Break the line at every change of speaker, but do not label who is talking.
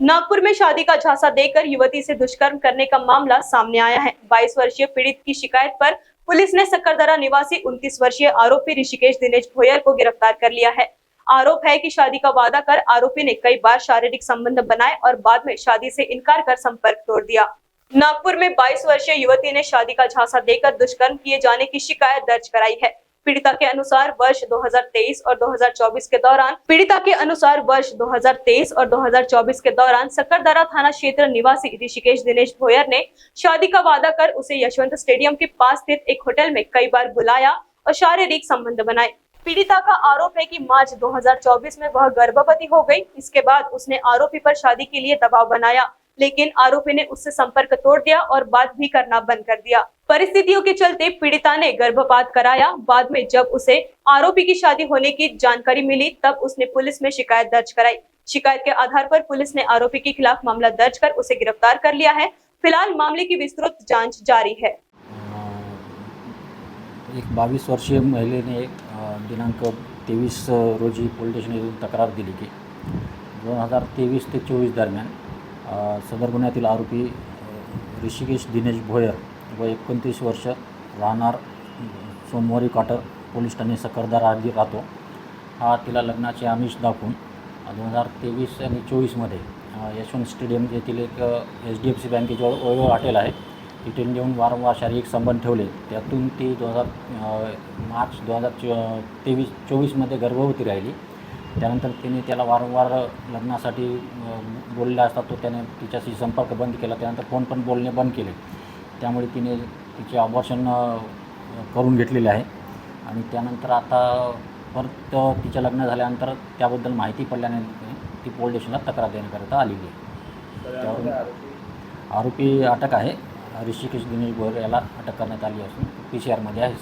नागपुर में शादी का झांसा देकर युवती से दुष्कर्म करने का मामला सामने आया है। 22 वर्षीय पीड़ित की शिकायत पर पुलिस ने सक्करदरा निवासी 29 वर्षीय आरोपी ऋषिकेश दिनेश भोयर को गिरफ्तार कर लिया है। आरोप है कि शादी का वादा कर आरोपी ने कई बार शारीरिक संबंध बनाए और बाद में शादी से इनकार कर संपर्क तोड़ दिया। नागपुर में 22 वर्षीय युवती ने शादी का झांसा देकर दुष्कर्म किए जाने की शिकायत दर्ज कराई है। पीड़िता के अनुसार वर्ष 2023 और 2024 के दौरान सक्करदरा थाना क्षेत्र निवासी ऋषिकेश दिनेश भोयर ने शादी का वादा कर उसे यशवंत स्टेडियम के पास स्थित एक होटल में कई बार बुलाया और शारीरिक संबंध बनाए। पीड़िता का आरोप है कि मार्च 2024 में वह गर्भवती हो गई। इसके बाद उसने आरोपी पर शादी के लिए दबाव बनाया, लेकिन आरोपी ने उससे संपर्क तोड़ दिया और बात भी करना बंद कर दिया। परिस्थितियों के चलते पीड़िता ने गर्भपात कराया। बाद में जब उसे आरोपी की शादी होने की जानकारी मिली, तब उसने पुलिस में शिकायत दर्ज कराई। शिकायत के आधार पर पुलिस ने आरोपी के खिलाफ मामला दर्ज कर उसे गिरफ्तार कर लिया है। फिलहाल मामले की विस्तृत जांच जारी है।
एक 22 वर्षीय महिलेने दिनांक 23 रोजी पोलीस स्टेशन येथून तक्रार दिली की 2023 ते 24 दरम्यान सदर गुन्ह्यातील आरोपी ऋषिकेश दिनेश भोयर व 29 वर्ष राहणार सोमवारी क्वार्टर पोलीस ठाणे सक्करदरा राहतो। हा तिला लग्नाचे आमिष दाखवून 2023 आणि 24मध्ये यशवंत स्टेडियम येथील एक HDFC बँकेजवळ ओयो हॉटेल आहे, तिथे येऊन वारंवार शारीरिक संबंध ठेवले। त्यातून ती मार्च 2024मध्ये गर्भवती राहिली। त्यानंतर तिने त्याला वारंवार लग्नासाठी बोलला असता तो त्याने तिच्याशी संपर्क बंद केला। त्यानंतर फोन पण बोलणे बंद केले। त्यामुळे तिने तिचे अबॉर्शन करून घेतलेले आहे आणि त्यानंतर आता परत तिच्या लग्न झाल्यानंतर त्याबद्दल माहिती पडल्याने ती पोलीस स्टेशनला तक्रार देण्याकरिता आलेली आहे। त्यावरून आरोपी अटक आहे। ऋषिकेश दिनेश भोयर याला अटक करण्यात आली असून PCR मध्ये आहे।